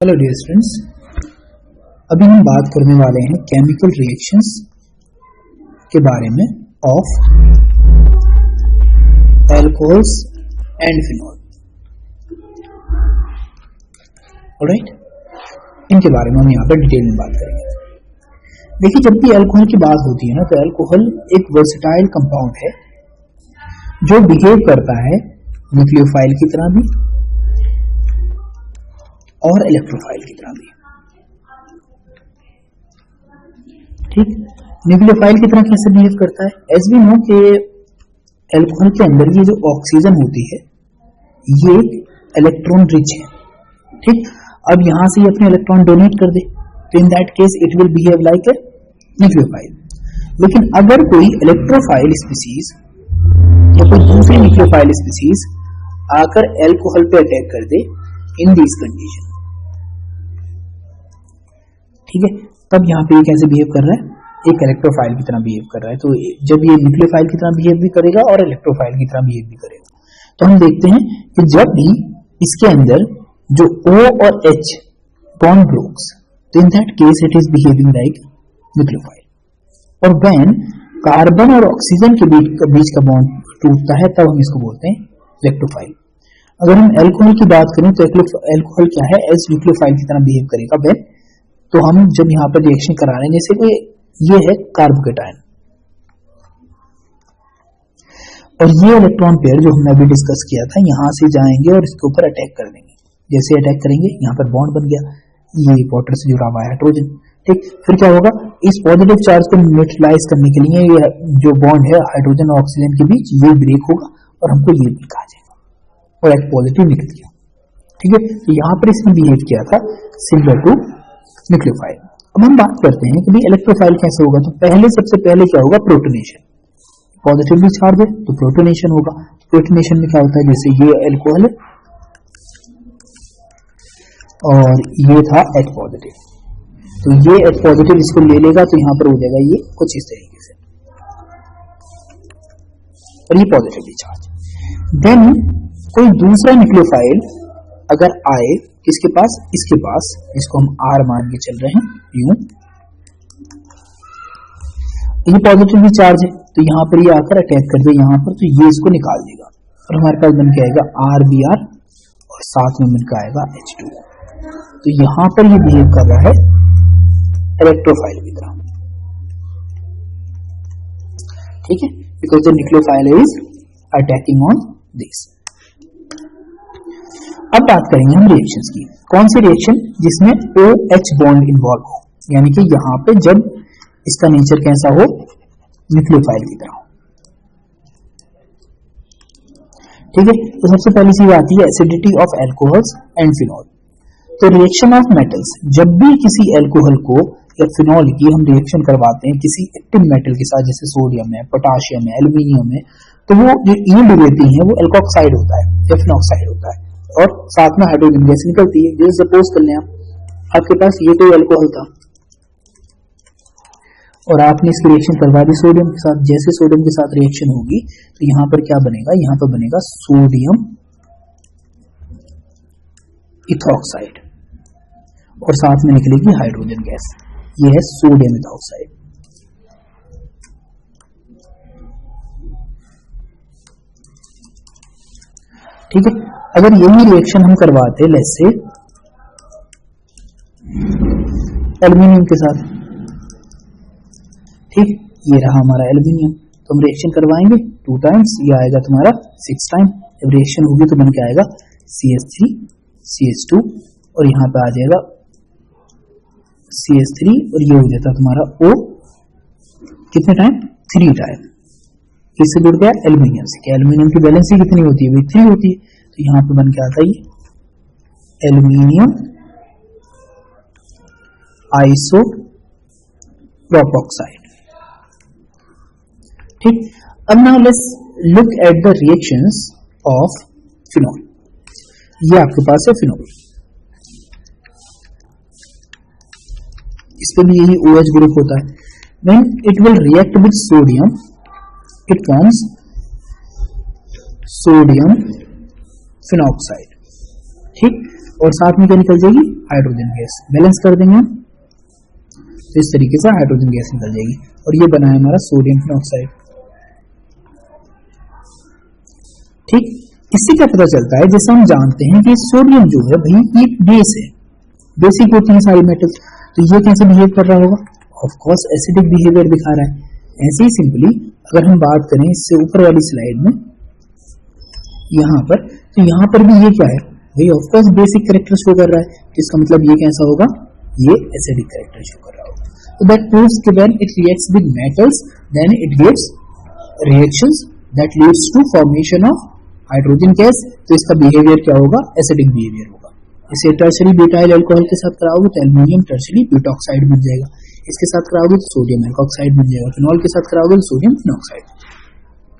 Hello dear students, अभी हम बात करने वाले हैं केमिकल रिएक्शंस के बारे में of alcohols and phenol. Alright, इनके बारे में हम यहाँ पर डिटेल में बात करेंगे। देखिए, जब भी अल्कोहल की बात होती है ना, तो अल्कोहल एक वर्सेटाइल कंपाउंड है जो बिहेव करता है न्यूक्लियोफाइल की तरह भी और इलेक्ट्रोफाइल की तरह भी। ठीक, न्यूक्लियोफाइल की तरह कैसे बिहेव करता है? एज वी नो कि अल्कोहल के अंदर ये जो ऑक्सीजन होती है ये इलेक्ट्रॉन रिच है। ठीक, अब यहां से ये अपने इलेक्ट्रॉन डोनेट कर दे तो in that case it will behave like a nucleophile. लेकिन अगर कोई इलेक्ट्रोफाइल स्पीसीज या कोई दूसरी न्यूक्लियोफाइल स्पीसीज आकर अल्कोहल पे अटैक कर दे इन दिस कंडीशन, ठीक है, तब यहाँ पे ये कैसे बिहेव कर रहा है? एक इलेक्ट्रोफाइल की तरह बिहेव कर रहा है। तो जब ये न्यूक्लियोफाइल की तरह बिहेव भी करेगा और इलेक्ट्रोफाइल की तरह बिहेव भी करेगा। तो हम देखते हैं कि जब भी इसके अंदर जो O और H बॉन्ड ब्रोक्स, तो in that case it is behaving like nucleophile. और व्हेन कार्बन और ऑक्सीजन के बीच का बॉन्ड टूटता है तब हम इसको बोलते हैं इलेक्ट्रोफाइल। अगर हम अल्कोहल की बात करें तो अल्कोहल क्या है? एज न्यूक्लियोफाइल की तरह बिहेव करेगा। व्हेन, तो हम जब यहाँ पर रिएक्शन करा रहे हैं, जैसे कि ये है कार्बोकेटायन और ये इलेक्ट्रॉन पेयर जो हमने अभी डिस्कस किया था, यहां से जाएंगे और इसके ऊपर अटैक कर देंगे। जैसे अटैक करेंगे, यहाँ पर बॉन्ड बन गया, ये वाटर से जुड़ा हुआ है हाइड्रोजन। ठीक, फिर क्या होगा? इस पॉजिटिव चार्ज को न्यूट्रलाइज करने के लिए ये जो बॉन्ड है हाइड्रोजन और ऑक्सीजन के बीच, ये ब्रेक होगा और हमको ये भी कहा जाएगा और एक पॉजिटिव निकल गया। ठीक है, तो यहाँ पर इसने बिहेव किया था सिमिलर टू न्यूक्लियोफाइल। अब हम बात करते हैं कि भाई इलेक्ट्रोफाइल कैसे होगा। तो सबसे पहले क्या होगा? प्रोटोनेशन। पॉजिटिवली चार्ज है तो प्रोटोनेशन होगा। प्रोटोनेशन में क्या होता है? जैसे ये अल्कोहल है और ये था H पॉजिटिव, तो ये H पॉजिटिव इसको ले लेगा तो यहां पर हो जाएगा ये कुछ इस तरीके से, और ये पॉजिटिवली चार्ज। देन कोई दूसरा न्यूक्लियोफाइल अगर आए किसके पास? इसके पास, इसको हम R मान के चल रहे हैं, यूं, ये पॉजिटिवली चार्ज है तो यहां पर ये आकर अटैक कर दे यहाँ पर, तो ये इसको निकाल देगा और हमारे पास बन के आएगा RBr और साथ में मिलकर आएगा H2। तो यहां पर ये बिहेव कर रहा है इलेक्ट्रोफाइल की तरह। ठीक है, because the nucleophile is attacking on this. अब बात करेंगे हम रिएक्शंस की। कौन सी रिएक्शन? जिसमें OH बॉन्ड इन्वॉल्व हो, यानी कि यहां पे जब इसका नेचर कैसा हो? न्यूक्लियोफाइल की तरह। ठीक है, तो सबसे पहली चीज आती है acidity of alcohols and phenol. तो रिएक्शन ऑफ मेटल्स, जब भी किसी अल्कोहल को या फिनॉल की हम रिएक्शन करवाते हैं किसी एक्टिव मेटल के साथ, जैसे सोडियम है, पोटाशियम है, एल्यूमिनियम है, तो वो जो यील्ड देती है वो एल्कोक्साइड होता है या फिनॉक्साइड होता है और साथ में हाइड्रोजन गैस निकलती है। जैसे सपोज कर लें आपके पास ये कोई अल्कोहल था और आपने इसकी रिएक्शन करवा दी सोडियम के साथ। जैसे सोडियम के साथ रिएक्शन होगी तो यहां पर क्या बनेगा? यहां पर बनेगा सोडियम इथॉक्साइड और साथ में निकलेगी हाइड्रोजन गैस। ये है सोडियम इथॉक्साइड। ठीक है, अगर यही रिएक्शन हम करवाते लेट्स से एल्यूमिनियम के साथ, ठीक, ये रहा हमारा एल्यूमिनियम, तो हम रिएक्शन करवाएंगे 2 टाइम्स, ये आएगा तुम्हारा 6 टाइम। जब रिएक्शन होगी तो बन के आएगा CH3 CH2 और यहां पे आ जाएगा CH3 और ये हो जाता तुम्हारा O कितने टाइम? 3 टाइम। किससे जुड़ गया? एल्यूमिनियम से। क्या एल्यूमिनियम की वैलेंसी कितनी होती है? 3 होती है। तो यहां पे बन के आता है एल्यूमिनियम आइसो प्रोपोक्साइड। ठीक, अब now let's look at the reactions of phenol. ये आपके पास है फिनॉल, इस पे भी यही OH ग्रुप होता है। When it will react with sodium, it forms sodium phenoxide। ठीक, और साथ में क्या निकल जाएगी, हाइड्रोजन गैस। बैलेंस कर देंगे हम, तो इस तरीके से हाइड्रोजन गैस निकल जाएगी और ये बना है हमारा सोडियम फिनॉक्साइड। ठीक, इससे क्या पता चलता है, जैसे हम जानते हैं कि सोडियम जो है भाई एक बेस है, बेसिक होती है सारी मेटल्स, तो ये कैसे बिहेव कर रहा होगा, ऑफ कोर्स एसिडिक बिहेवियर दिखा रहा है। ऐसे ही सिंपली अगर हम बात करें इससे ऊपर वाली स्लाइड में यहाँ पर, तो यहाँ पर भी ये क्या है भाई, of course basic character show कर रहा है, तो इसका मतलब ये कैसा होगा, ये एसिडिक कैरेक्टर शो कर रहा होगा। So that proves कि when it reacts with metals, then it gives reactions that leads to formation of hydrogen gas। तो इसका बिहेवियर क्या होगा, एसिडिक बिहेवियर होगा। इसे टर्शरी ब्यूटाइल अल्कोहल के साथ कराओगे तो एल्युमिनियम टर्शरी ब्यूटॉक्साइड बन जाएगा, इसके साथ कराओगे तो सोडियम एल्कोक्साइड बन जाएगा, फिनॉल के साथ कराओगे तो सोडियम फिनॉक्साइड।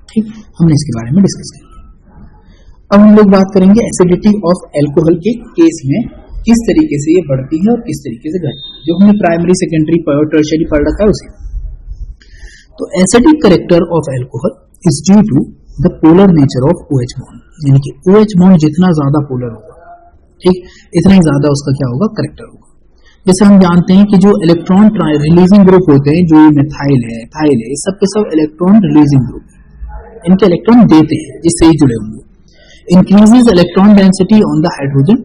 ठीक, हमने इसके बारे में डिस्कस कर लिया। अब हम लोग बात करेंगे एसिडिटी ऑफ एल्कोहल के केस में किस तरीके से ये बढ़ती है और किस तरीके से घटती है, जो हमने प्राइमरी सेकेंडरी और टर्शियरी पढ़ रखा है उसे। तो acidic character of alcohol is due to the polar nature of OH bond, यानी कि OH बॉन्ड जितना ज्यादा पोलर होगा, ठीक, इतना ही ज्यादा उसका क्या होगा, कैरेक्टर होगा। जैसे हम जानते हैं कि जो इलेक्ट्रॉन रिलीजिंग ग्रुप होते हैं, जो मिथाइल है, इथाइल है, सब के सब इलेक्ट्रॉन रिलीजिंग ग्रुप है, इनके इलेक्ट्रॉन देते हैं जिससे ही जुड़े होंगे। Increases electron density on the hydrogen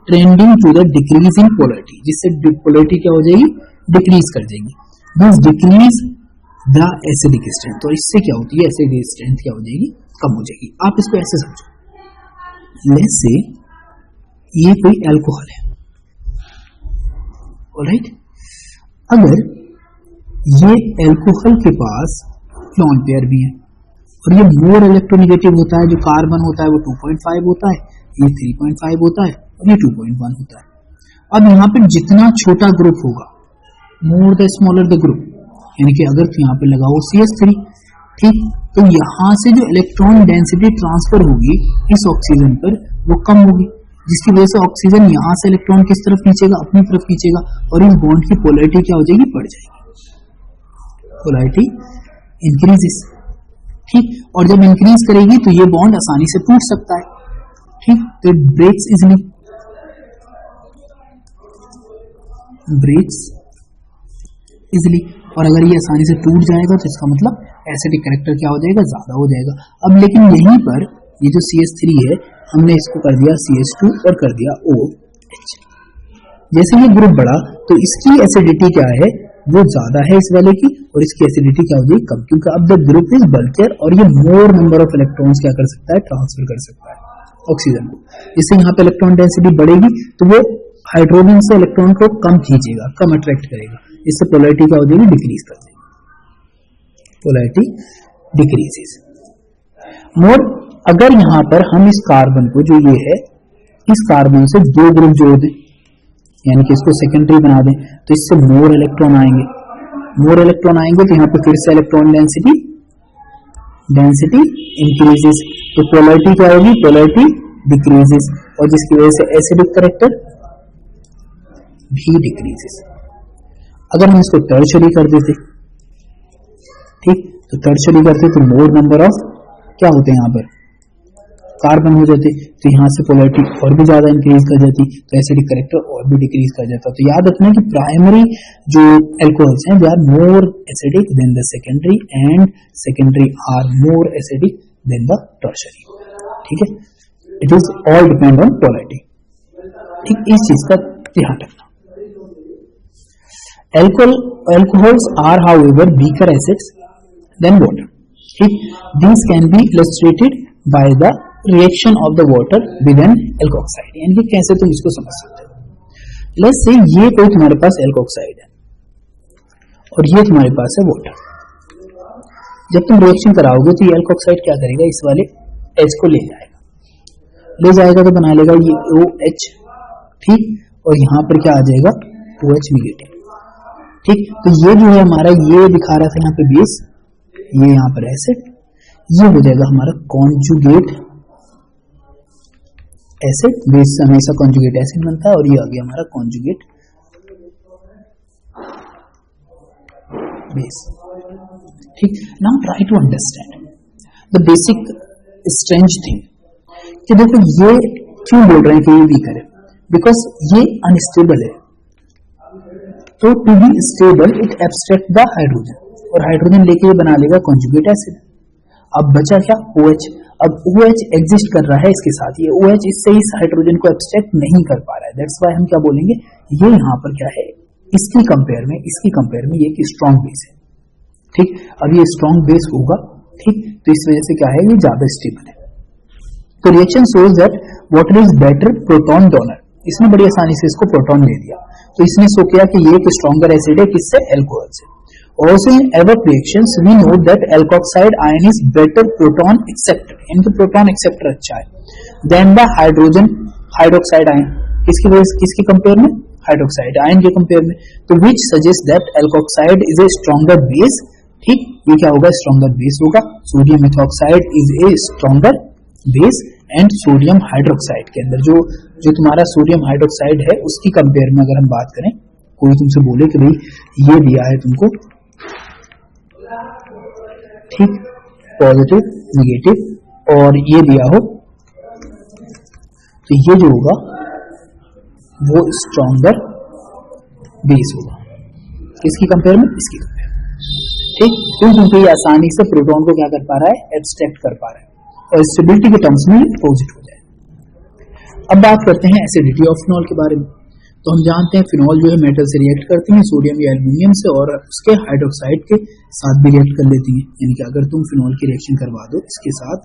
trending to the decrease in polarity, जिससे पोलरिटी क्या हो जाएगी, डिक्रीज कर जाएगी। This decrease the acidic strength, तो इससे क्या होती है, एसिडिक स्ट्रेंथ क्या हो जाएगी, कम हो जाएगी। आप इसको ऐसे समझो, लेट्स से ये कोई अल्कोहल है, ऑलराइट, अगर ये अल्कोहल के पास लॉन पेयर भी है और ये मोर इलेक्ट्रोनेगेटिव होता है, जो कार्बन होता है वो 2.5 होता है, ये 3.5 होता है और ये 2.1 होता है। अब यहाँ पे जितना छोटा ग्रुप होगा, more the smaller the group, यानी कि अगर तो यहाँ पे लगा हो CH3, ठीक, तो यहाँ से जो इलेक्ट्रॉन डेंसिटी ट्रांसफर होगी इस ऑक्सीजन पर वो कम होगी, जिसकी वजह से ऑक्सीजन यहाँ से इलेक्ट्रॉन किस तरफ खींचेगा, अपनी तरफ खींचेगा और इस बॉन्ड की पोलरिटी क्या हो जाएगी, बढ़ जाएगी, पोलरिटी इंक्रीजेस। ठीक, और जब इंक्रीज करेगी तो ये बॉन्ड आसानी से टूट सकता है, ठीक, तो it breaks easily, breaks easily, और अगर ये आसानी से टूट जाएगा तो इसका मतलब एसिडिक कैरेक्टर क्या हो जाएगा, ज्यादा हो जाएगा। अब लेकिन यहीं पर ये जो CH3 है, हमने इसको कर दिया CH2 और कर दिया OH। जैसे ये ग्रुप बढ़ा तो इसकी एसिडिटी क्या है, वो ज्यादा है इस वाले की, और इसकी एसिडिटी क्या हो जाएगी, कम, क्योंकि अब द ग्रुप इज बल्कियर और ये मोर नंबर ऑफ इलेक्ट्रॉन्स क्या कर सकता है, ट्रांसफर कर सकता है ऑक्सीजन को। इससे यहाँ पे इलेक्ट्रॉन डेंसिटी बढ़ेगी तो वो हाइड्रोजन से इलेक्ट्रॉन को कम खींचेगा, कम अट्रैक्ट करेगा, इससे पोलरिटी क्या हो जाएगी, डिक्रीज कर देगी, पोलरिटी डिक्रीजेस मोर। अगर यहाँ पर हम इस कार्बन को, जो ये है, इस कार्बन से दो ग्रुप जोड़ दें, यानी कि इसको सेकेंडरी बना दें, तो इससे मोर इलेक्ट्रॉन आएंगे, मोर इलेक्ट्रॉन आएंगे तो यहाँ पे फिर से इलेक्ट्रॉन डेंसिटी इंक्रीजेस, तो पोलरिटी क्या होगी, पोलरिटी डिक्रीजेस, और जिसकी वजह से एसिडिक कैरेक्टर भी डिक्रीजेस। अगर हम इसको टर्शियरी कर देते, ठीक, तो टर्शियरी करते तो मोर नंबर ऑफ क्या होते हैं यहाँ पर, कार्बन हो जाते, तो यहाँ से पोलरिटी और भी ज्यादा इंक्रीज कर जाती, तो एसिडिक कैरेक्टर और भी डिक्रीज कर जाता। तो याद रखना कि प्राइमरी जो एल्कोहल्स हैं they are more acidic than the secondary, and secondary are more acidic than the tertiary, ठीक है। It is all depend on polarity, ठीक, इस चीज का ध्यान रखना। Alcohols are however weaker acids than water. These can be illustrated by the reaction of the water with an alkoxide. यानी कि कैसे तुम इसको समझ सकते हो। Let's say ये कोई तुम्हारे पास alkoxide है और ये तुम्हारे पास है water। जब तुम रिएक्शन कराओगे तो ये alkoxide क्या करेगा, इस वाले H को ले जाएगा तो बना लेगा ये OH, ठीक, और यहाँ पर क्या आ जाएगा, OH नेगेटिव, ठीक। तो ये जो है हमारा, ये दिखा रहा था यहाँ पे बेस, ये यहाँ पर एसिड, ये हो जाएगा हमारा कॉन्जुगेट एसिड, बेस से हमेशा कॉन्जुगेट एसिड बनता है, और ये आ गया हमारा कॉन्जुगेट बेस, ठीक। Now try to understand the basic strange thing, कि देखो ये क्यों बोल रहे हैं कि ये वीकर है। बिकॉज ये अनस्टेबल है। तो to be stable it abstract the hydrogen, और हाइड्रोजन लेके बना लेगा कॉन्जुगेट एसिड। अब बचा क्या? OH। अब OH एग्जिस्ट कर रहा है इसके साथ, ये OH इससे इस हाइड्रोजन को एब्स्ट्रैक्ट नहीं कर पा रहा है। दैट्स व्हाई हम क्या बोलेंगे, ये यहाँ पर क्या है, इसकी कंपेयर में ये एक स्ट्रॉन्ग बेस है। ठीक, अब ये स्ट्रॉन्ग बेस होगा, ठीक, तो इस वजह से क्या है, ये ज्यादा स्टेबल है। तो reaction shows that water is better proton donor, इसने बड़ी आसानी से इसको प्रोटॉन दे दिया, तो इसने शो किया कि ये एक स्ट्रॉन्गर एसिड है, किससे? अल्कोहल से। Also in above reactions we know that alkoxide ion is better proton acceptor, इनके प्रोटॉन एक्सेप्टर अच्छा है than the hydrogen hydroxide ion, किसकी कंपेयर में? हाइड्रोक्साइड आयन के कंपेयर में। तो which suggests that alkoxide is a stronger base, ठीक, ये क्या होगा? स्ट्रॉन्गर बेस होगा। Sodium methoxide is a stronger base and sodium hydroxide के अंदर जो तुम्हारा सोडियम हाइड्रोक्साइड है उसकी कंपेयर में अगर हम बात करें, कोई तुमसे बोले कि भाई ये दिया है तुमको, ठीक, पॉजिटिव नेगेटिव, और ये दिया हो, तो ये जो होगा वो स्ट्रॉन्गर बेस होगा, किसकी कंपेयर में? इसकी कंपेयर में, ठीक, क्योंकि ये आसानी से प्रोटॉन को क्या कर पा रहा है? एब्स्ट्रैक्ट कर पा रहा है, और स्टेबिलिटी के टर्म्स में अपोजिट हो जाए। अब बात करते हैं एसिडिटी ऑफ फिनॉल के बारे में। तो हम जानते हैं फिनॉल जो है मेटल से रिएक्ट करती है, सोडियम या एल्युमिनियम से, और उसके हाइड्रोक्साइड के साथ भी रिएक्ट कर लेती है। यानी कि अगर तुम फिनॉल की रिएक्शन करवा दो इसके साथ,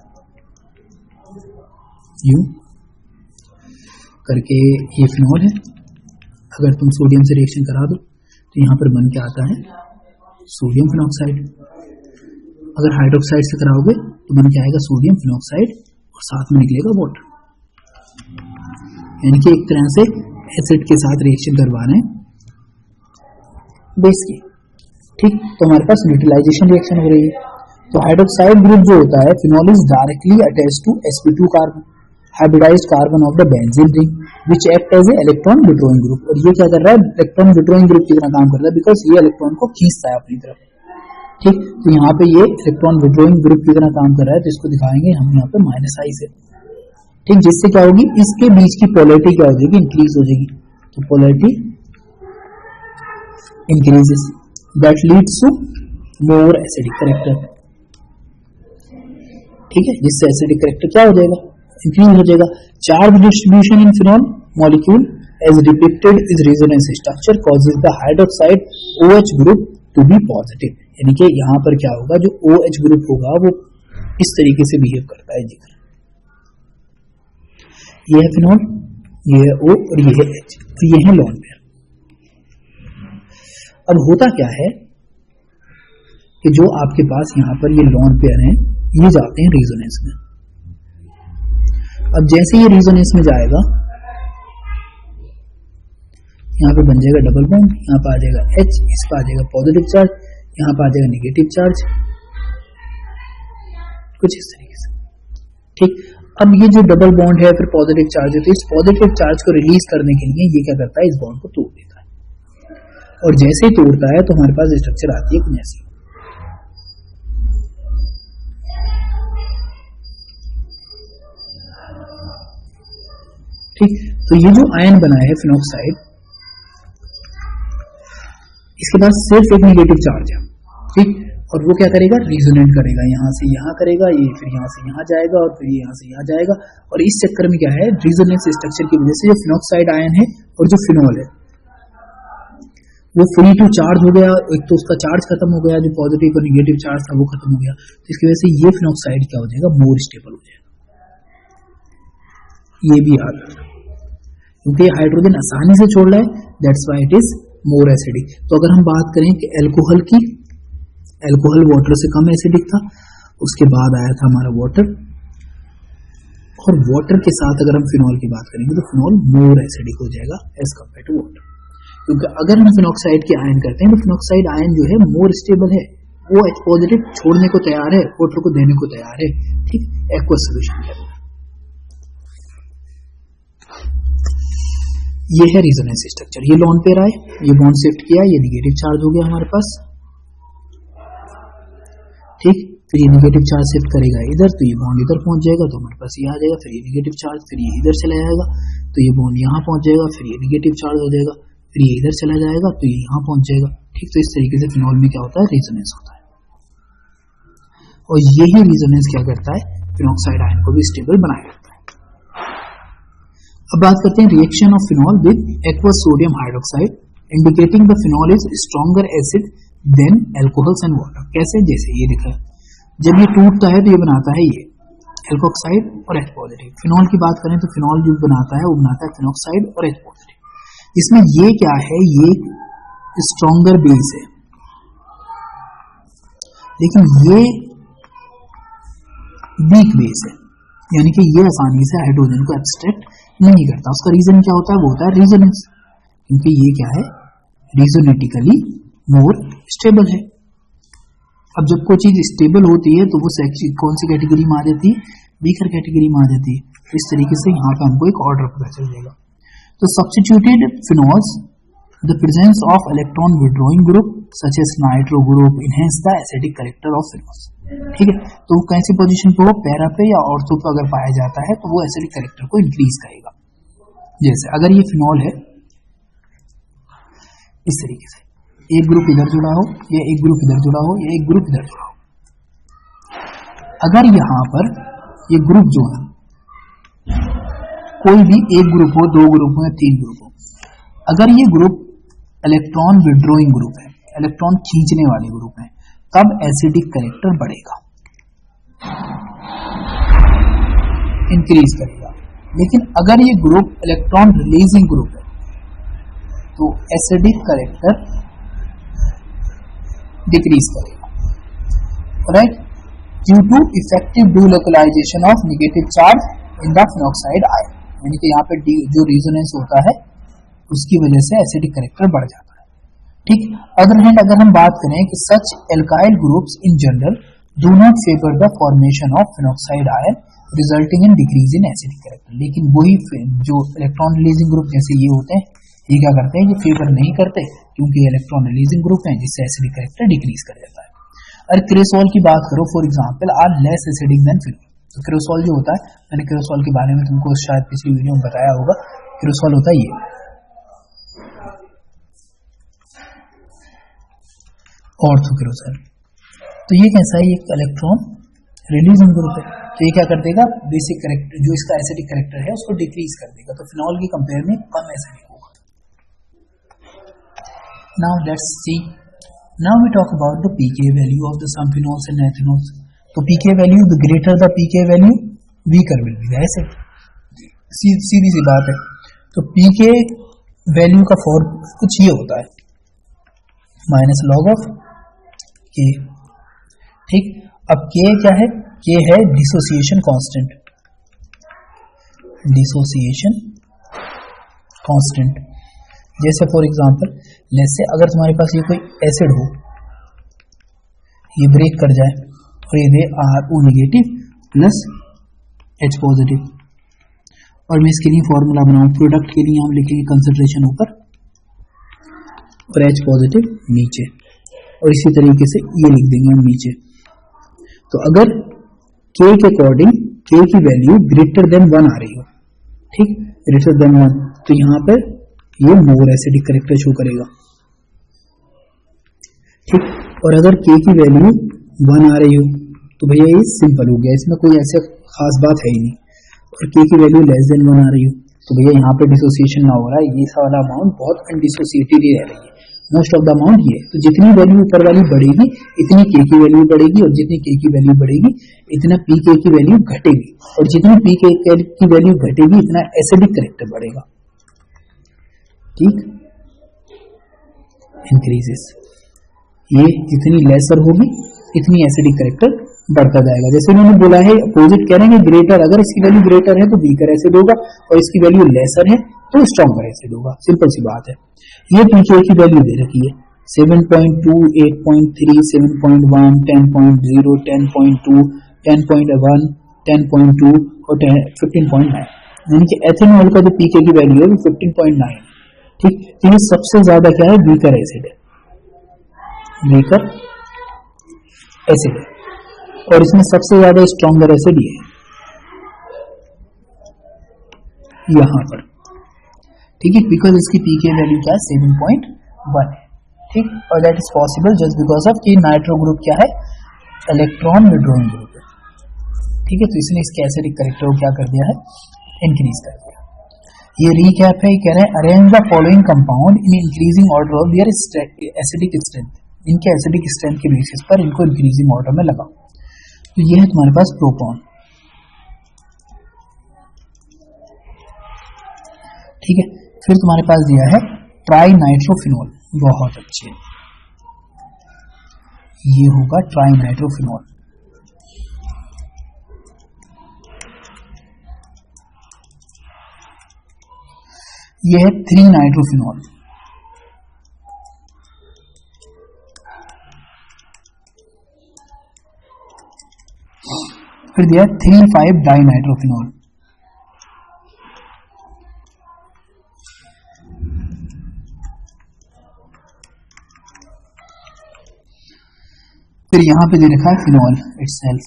यूं करके ये फिनॉल है, अगर तुम सोडियम से रिएक्शन करा दो तो यहां पर बन के आता है सोडियम फिनॉक्साइड। अगर हाइड्रोक्साइड से कराओगे तो बन के आएगा सोडियम फिनॉक्साइड, और साथ में निकलेगा वाटर। यानी कि एक तरह से एसिड के साथ रिएक्शन करवा रहे हैं बेस की, ठीक। तो हमारे पास न्यूट्रलाइजेशन रिएक्शन हो रही है। तो हाइड्रोक्साइड ग्रुप जो होता है phenol is directly attached to sp2 carbon, hybridised carbon of the benzene ring which act as a electron withdrawing group. और ये क्या कर रहा है? इलेक्ट्रॉन विड्रॉइंग ग्रुप की तरह काम कर रहा है, बिकॉज ये इलेक्ट्रॉन को खींचता है अपनी तरफ, ठीक। तो यहाँ पे ये इलेक्ट्रॉन विड्रॉइंग ग्रुप की तरह काम कर रहा है, तो इसको दिखाएंगे हम यहाँ पे -I से, ठीक, जिससे क्या होगी, इसके बीच की पोलैरिटी क्या हो जाएगी? इंक्रीज हो जाएगी। तो polarity increases, that leads to more acidic character, ठीक है, जिससे एसिडिक कैरेक्टर क्या हो जाएगा? इंक्रीज हो जाएगा। Charge distribution in phenol molecule as depicted is resonance structure causes the hydroxide OH group to be positive. यानी कि यहाँ पर क्या होगा, जो OH ग्रुप होगा वो इस तरीके से बिहेव करता है, जी। ये है फिनॉल, ये है O और ये है H, तो ये है लोन पेयर। अब होता क्या है कि जो आपके पास यहाँ पर ये लोन पेयर हैं, ये जाते हैं रेजोनेंस में। अब जैसे ये रेजोनेंस में जाएगा, यहाँ पे बन जाएगा डबल बॉन्ड, यहाँ पे आ जाएगा H, इस पर आ जाएगा पॉजिटिव चार्ज, यहाँ पे आ जाएगा नेगेटिव चार्ज, कुछ इस तरीके से, ठीक। अब ये जो डबल बॉन्ड है फिर पॉजिटिव चार्ज है, तो इस पॉजिटिव चार्ज को रिलीज करने के लिए ये क्या करता है? इस बॉन्ड को तोड़ देता है, और जैसे ही तोड़ता है तो हमारे पास स्ट्रक्चर आती है कुछ ऐसी, ठीक। तो ये जो आयन बना है फिनॉक्साइड, इसके पास सिर्फ एक नेगेटिव चार्ज है, ठीक, और वो क्या करेगा? रिजोनेट करेगा, यहाँ से यहाँ करेगा, ये फिर यहाँ से यहाँ जाएगा, और फिर यहाँ से यहाँ जाएगा। और इस चक्कर में क्या है, रिजोनेंस स्ट्रक्चर की वजह से जो फिनॉक्साइड आयन है और जो फिनॉल है वो फ्री टू चार्ज हो गया, एक तो उसका चार्ज खत्म हो गया, जो पॉजिटिव और नेगेटिव चार्ज था वो खत्म हो गया, तो इसकी वजह से ये फिनॉक्साइड क्या हो जाएगा? मोर स्टेबल हो जाएगा। ये भी याद रखना, क्योंकि ये हाइड्रोजन आसानी से छोड़ रहा है, that's why it is more acidic. तो अगर हम बात करें कि अल्कोहल की, अल्कोहल वाटर से कम एसिडिक था, उसके बाद आया था हमारा वाटर, और वाटर के साथ अगर हम फिनॉल की बात करेंगे तो फिनॉल मोर एसिडिक हो जाएगा एज कम्पेयर टू वाटर। क्योंकि अगर हम फिनॉक्साइड के आयन करते हैं तो फिनॉक्साइड आयन जो है मोर स्टेबल है, वो H पॉजिटिव छोड़ने को तैयार है, वाटर को देने को तैयार है, ठीक, एक्वस सोल्यूशन के अंदर। ये है रेजोनेंस स्ट्रक्चर, ये लोन पेयर आए, ये बॉन्ड शिफ्ट किया, ये नेगेटिव चार्ज हो गया हमारे पास, ठीक। फिर ये नेगेटिव चार्ज शिफ्ट करेगा इधर, तो ये बॉन्ड इधर पहुंच जाएगा, तो हमारे पास ये आ जाएगा। फिर ये नेगेटिव चार्ज, फिर ये इधर चला जाएगा, तो ये बॉन्ड यहाँ पहुंच जाएगा, फिर ये नेगेटिव चार्ज हो जाएगा, फिर ये इधर चला जाएगा, तो ये यहाँ पहुंच जाएगा। ठीक, तो इस तरीके से फिनॉल में क्या होता है, रेजोनेंस होता है, और यही रेजोनेंस क्या करता है, फिनॉक्साइड आयन को भी स्टेबल बनाए रखता है। अब बात करते हैं reaction of phenol with aqueous sodium hydroxide indicating the phenol is stronger acid than alcohols and water. कैसे, जैसे ये दिखा, जब ये टूटता है तो ये बनाता है ये एल्कोक्साइड और H पॉजिटिव। फिनॉल की बात करें तो फिनॉल जो बनाता है वो बनाता है फिनॉक्साइड और H पॉजिटिव। इसमें ये क्या है, ये स्ट्रॉन्गर बेस है, लेकिन ये वीक बेस है, यानी कि ये आसानी से हाइड्रोजन को एब्स्ट्रैक्ट नहीं करता। उसका रीजन क्या होता है, वो होता है रेजोनेंस, क्योंकि ये क्या है, रेजोनेटिकली मोर स्टेबल है। अब जब कोई चीज स्टेबल होती है तो वो कौन सी कैटेगरी में आ जाती है, वीकर कैटेगरी में आ जाती है। इस तरीके से यहाँ पे हमको एक ऑर्डर पता चल जाएगा। तो substituted phenols the presence of electron withdrawing group such as nitro group enhance the acidic character of phenols. ठीक है, तो वो कैसी पोजीशन पे हो, पैरा पे या ऑर्थो पे अगर पाया जाता है तो वो एसिडिक कैरेक्टर को इंक्रीज करेगा। जैसे अगर ये फिनॉल है इस तरीके से, एक ग्रुप इधर जुड़ा हो, या एक ग्रुप इधर जुड़ा हो, या एक ग्रुप इधर जुड़ा हो। अगर यहां पर ये ग्रुप जो है, कोई भी एक ग्रुप हो, दो ग्रुप हो या तीन ग्रुप हो, अगर ये ग्रुप इलेक्ट्रॉन विड्रॉइंग ग्रुप है, इलेक्ट्रॉन खींचने वाले ग्रुप है, तब एसिडिक कैरेक्टर बढ़ेगा, इंक्रीज करेगा। लेकिन अगर ये ग्रुप इलेक्ट्रॉन रिलीजिंग ग्रुप है तो एसिडिक कैरेक्टर डिक्रीज करेगा। Right, due to effective delocalisation of negative charge in the phenoxide ion, यानी कि यहाँ पे जो रेजोनेंस होता है उसकी वजह से एसिडिक कैरेक्टर बढ़ जाता है। ठीक, अदर हैंड अगर हम बात करें कि such alkyl groups in general do not favour the formation of phenoxide ion resulting in decrease in acidic character, लेकिन वही जो इलेक्ट्रॉन रिलीजिंग ग्रुप जैसे ये होते हैं, ये क्या करते हैं, ये फेवर नहीं करते, क्योंकि इलेक्ट्रॉन रिलीजिंग ग्रुप है, जिससे एसिडिक कैरेक्टर डिक्रीज कर जाता है। और क्रेसोल की बात करो for example are less acidic than phenol. तो क्रेसोल जो होता है, मैंने क्रेसोल के बारे में तुमको शायद पिछली वीडियो में बताया होगा, क्रेसोल होता है ये ऑर्थोक्रेसोल। तो ये कैसा है, ये इलेक्ट्रॉन रिलीजिंग ग्रुप है, तो ये क्या कर देगा, बेसिक कैरेक्टर जो इसका एसिडिक कैरेक्टर है उसको डिक्रीज कर देगा, तो फिनॉल की कंपेयर में कम एसिडिक होगा। Now let's see. Now we talk about the pK value of the some phenols and ethanols. तो pK value, the greater the pK value, weaker will be the acid. सीधी सी बात है। तो pK value का form कुछ ये होता है, माइनस लॉग ऑफ K। ठीक, अब K क्या है, K है डिसोसिएशन कांस्टेंट, डिसोसिएशन कांस्टेंट। जैसे फॉर एग्जांपल जैसे अगर तुम्हारे पास ये कोई एसिड हो, ये ब्रेक कर जाए और ये दे RO negative plus H positive, और मैं इसके लिए फॉर्मूला बनाऊं, प्रोडक्ट के लिए हम लिखेंगे कंसंट्रेशन ऊपर और H पॉजिटिव नीचे, और इसी तरीके से ये लिख देंगे हम नीचे। तो अगर K के अकॉर्डिंग K की वैल्यू ग्रेटर देन 1 आ रही हो, ठीक, ग्रेटर देन 1, तो यहाँ पर ये मोर एसिडिक कैरेक्टर शो करेगा। ठीक, और अगर K की वैल्यू 1 आ रही हो तो भैया ये सिंपल हो गया, इसमें कोई ऐसे खास बात है ही नहीं। और K की वैल्यू लेस देन 1 आ रही हो तो भैया यहाँ पे डिसोसिएशन ना हो रहा है, ये सारा अमाउंट बहुत अनडिसोसिएटेड रह रही है, मोस्ट ऑफ द अमाउंट ये। तो जितनी वैल्यू ऊपर वाली बढ़ेगी इतनी K की वैल्यू बढ़ेगी, और जितनी K की वैल्यू बढ़ेगी इतना pK की वैल्यू घटेगी, और जितनी pK की वैल्यू घटेगी इतना एसिडिक कैरेक्टर बढ़ेगा। ठीक, इंक्रीजेस, ये जितनी लेसर होगी इतनी एसिडिक कैरेक्टर बढ़ता जाएगा। जैसे उन्होंने बोला है अपोजिट कह रहे हैं ग्रेटर, अगर इसकी वैल्यू ग्रेटर है तो वीकर एसिड होगा, और इसकी वैल्यू लेसर है तो स्ट्रॉन्गर एसिड होगा। सिंपल सी बात है। ये pK की वैल्यू दे रखी है 7.2, 8.3, 7.1, 10.0, 10.2, 10.1, 10.2 और 15.9, यानी कि एथेनॉल का जो pK की वैल्यू है वो 15.9। ठीक, तो ये सबसे ज्यादा क्या है, वीकर एसिड है, वीकर एसिड है। और इसमें सबसे ज्यादा स्ट्रॉन्गर एसिड ये है यहां पर, ठीक है, बिकॉज इसकी पीके वैल्यू क्या है 7.1 है, ठीक, और that is possible just because of कि नाइट्रो ग्रुप क्या है, इलेक्ट्रॉन विड्रॉइंग ग्रुप है, ठीक है, तो इसने इसके एसिडिक कैरेक्टर को क्या कर दिया है, इंक्रीज कर दिया। ये रीकैप है, कह रहे हैं arrange the following compound in increasing order of their acidic strength, इनके एसिडिक स्ट्रेंथ के बेसिस पर इनको इंक्रीजिंग ऑर्डर में लगाओ। तो ये है तुम्हारे पास प्रोपॉन, ठीक है, फिर तुम्हारे पास दिया है ट्राई नाइट्रोफिनॉल, बहुत अच्छे, ये होगा ट्राई नाइट्रोफिनॉल, ये है 3 नाइट्रोफिनॉल, फिर दिया 3,5 डाई नाइट्रोफिनॉल, फिर यहां पे दे रखा है फिनॉल इटसेल्फ,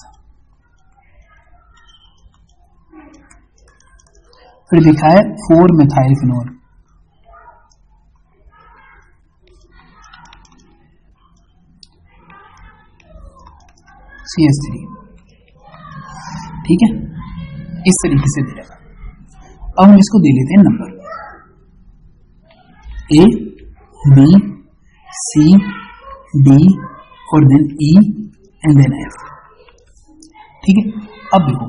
फिर लिखा है 4 मेथाइल फिनॉल, CH3, ठीक है, इस तरीके से दे रखा। अब हम इसको दे लेते हैं number A, B, C, D और then E and then F, ठीक है। अब देखो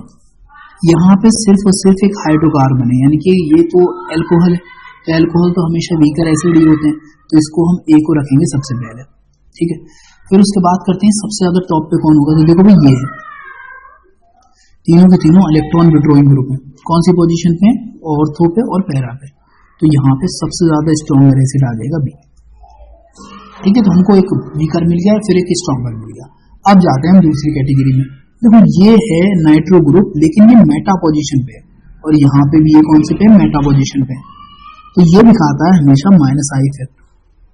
यहाँ पे सिर्फ और सिर्फ एक हाइड्रोकार्बन है, यानी कि ये तो एल्कोहल है, तो एल्कोहल तो हमेशा वीकर एसिड ही होते हैं, तो इसको हम A को रखेंगे सबसे पहले, ठीक है। फिर उसके बाद करते हैं सबसे ज्यादा टॉप पे कौन होगा, तो देखो भाई ये है, तीनों के तीनों इलेक्ट्रॉन विड्रॉइंग ग्रुप है, कौन सी पोजीशन पे, ऑर्थो पे और पैरा पे, तो यहाँ पे सबसे ज्यादा स्ट्रॉन्गर एसिड आ जाएगा B, ठीक है। तो हमको एक वीकर मिल गया, फिर एक स्ट्रॉन्गर मिल गया। अब जाते हैं हम दूसरी कैटेगरी में, देखो ये है नाइट्रो ग्रुप, लेकिन ये मेटा पोजीशन पे है, और यहाँ पे भी ये कौन से पे, मेटा पोजीशन पे, तो ये दिखाता है हमेशा -I इफेक्ट,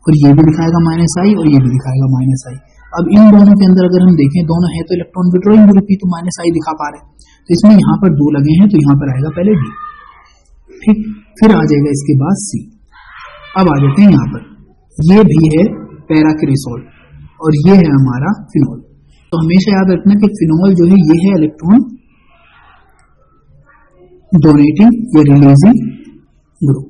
और ये भी दिखाएगा -I और ये भी दिखाएगा -I। अब इन दोनों के अंदर अगर हम देखें, दोनों है तो इलेक्ट्रॉन विड्रॉइंग ग्रुप ही, तो -I दिखा पा रहे हैं, तो इसमें यहाँ पर 2 लगे हैं, तो यहाँ पर आएगा पहले D, ठीक, फिर आ जाएगा इसके बाद C। अब आ जाते हैं यहाँ पर, ये भी है पैराक्रिसोल और ये है हमारा फिनॉल। तो हमेशा याद रखना कि फिनॉल जो है ये है इलेक्ट्रॉन डोनेटिंग या रिलीजिंग ग्रुप,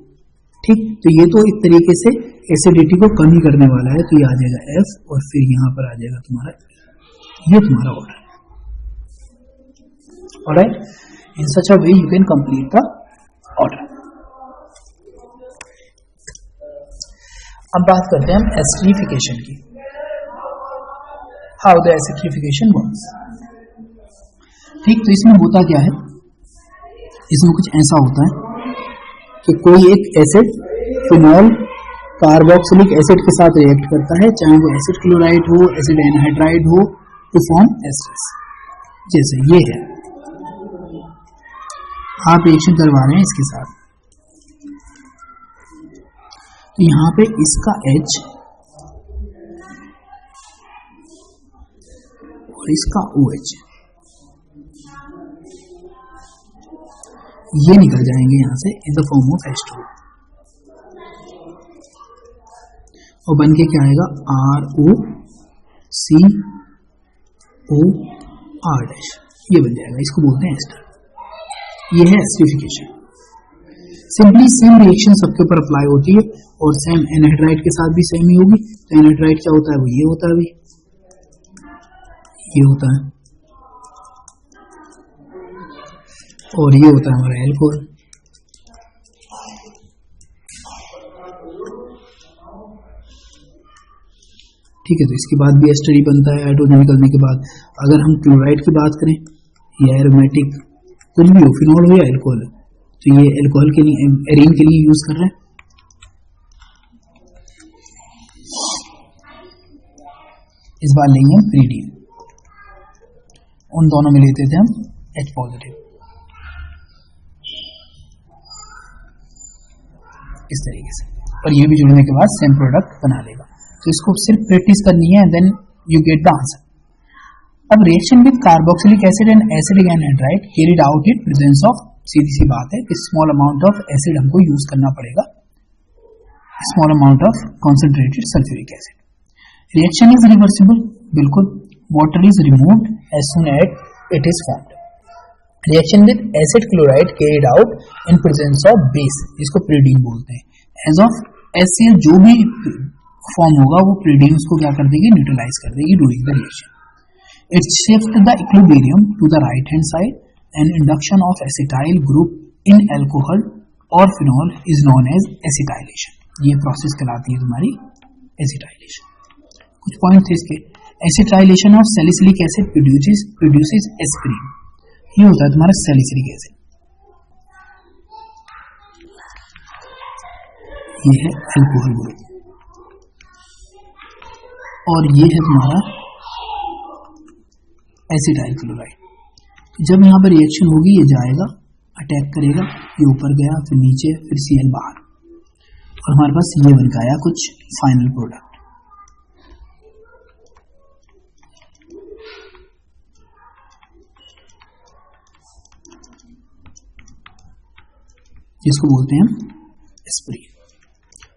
ठीक। तो ये तो एक तरीके से एसिडिटी को कम ही करने वाला है, तो ये आ जाएगा F और फिर यहां पर आ जाएगा तुम्हारा, ये तुम्हारा ऑर्डर है, alright. In such a way you can complete the order. अब बात करते हैं हम एसिडिफिकेशन की, हाउ द एसिडिफिकेशन वर्क्स, ठीक। तो इसमें होता क्या है, इसमें कुछ ऐसा होता है कि कोई एक एसिड फिनॉल कार्बोक्सिलिक एसिड के साथ रिएक्ट करता है, चाहे वो एसिड क्लोराइड हो, एसिड एनहाइड्राइड हो, टू फॉर्म एस्टर्स, जैसे ये है, आप रिएक्शन करवा रहे हैं इसके साथ, तो यहां पे इसका H और इसका OH ये निकल जाएंगे यहां से in the form of H2, और बन के क्या आएगा ROCOR', ये बन जाएगा, इसको बोलते हैं एस्टर। ये है एसिडिफिकेशन। सिंपली सेम रिएक्शन सबके ऊपर अप्लाई होती है, और सेम एनहाइड्राइड के साथ भी सेम ही होगी। तो एनहाइड्राइड क्या होता है, वो ये होता है, भाई ये होता है, और ये होता है हमारा एल्कोहल। ठीक है, तो इसके बाद भी एस्टर ही बनता है हाइड्रोजन निकलने के बाद। अगर हम क्लोराइड की बात करें या एरोमेटिक कुछ भी हो, फिनॉल हो या एल्कोहल, तो ये एल्कोहल के लिए, एरीन के लिए यूज कर रहे हैं। इस बार लेंगे हम प्रीडीन, उन दोनों में लेते थे हम H पॉजिटिव, इस तरीके से, और ये भी जुड़ने के बाद सेम प्रोडक्ट बना लेगा। तो इसको सिर्फ प्रैक्टिस करनी है, then you get the answer. अब reaction with carboxylic acid and acetic anhydride carried out in presence of, सीधी सी बात है कि स्मॉल अमाउंट ऑफ एसिड हमको यूज करना पड़ेगा, small amount of concentrated sulphuric acid. Reaction is reversible, बिल्कुल. Water is removed as soon as it is formed. Reaction with acid chloride carried out in presence of base, जिसको pyridine बोलते हैं. As of HCl जो भी form होगा वो प्रीडीन उसको क्या कर देगी, न्यूट्रलाइज कर देगी during the reaction. It shift the equilibrium to the right hand side and induction of acetyl group in alcohol और phenol is known as acetylation. ये प्रोसेस कहलाती है तुम्हारी एसिटाइलेशन. कुछ पॉइंट थे इसके. Acetylation of salicylic acid produces aspirin. ये होता है तुम्हारा सैलिसिलिक एसिड. ये है अल्कोहल ग्रुप और ये है तुम्हारा एसिटाइल क्लोराइड. जब यहां पर रिएक्शन होगी ये जाएगा, अटैक करेगा, ये ऊपर गया, फिर नीचे, फिर Cl बाहर, और हमारे पास ये बन गया कुछ फाइनल प्रोडक्ट. जिसको बोलते हैं एस्पिरिन.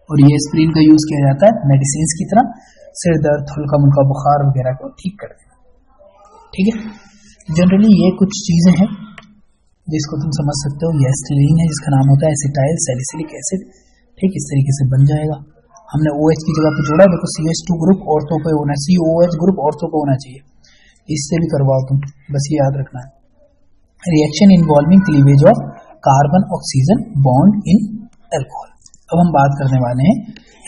और ये एस्पिरिन का यूज किया जाता है मेडिसिन की तरह, सिर दर्द, हल्का मुल्का बुखार वगैरह को ठीक करने में. ठीक है. जनरली ये कुछ चीजें हैं जिसको तुम समझ सकते हो. ये एस्पिरिन है जिसका नाम होता है एसिटाइल सैलिसिलिक एसिड. ठीक, इस तरीके से बन जाएगा. हमने OH की जगह पे जोड़ा, देखो CH2 ग्रुप ऑर्थो पे होना, COOH ग्रुप ऑर्थो पे होना चाहिए. इससे भी करवाओ तुम, बस ये याद रखना है. Reaction involving cleavage of carbon oxygen bond in alcohol. अब हम बात करने वाले हैं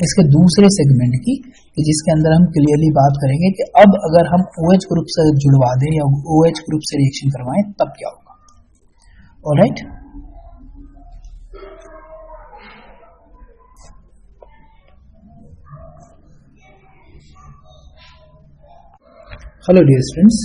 इसके दूसरे सेगमेंट की, जिसके अंदर हम क्लियरली बात करेंगे कि अब अगर हम OH ग्रुप से जुड़वा दें या OH ग्रुप से रिएक्शन करवाएं तब क्या होगा. ऑलराइट. Hello dear students,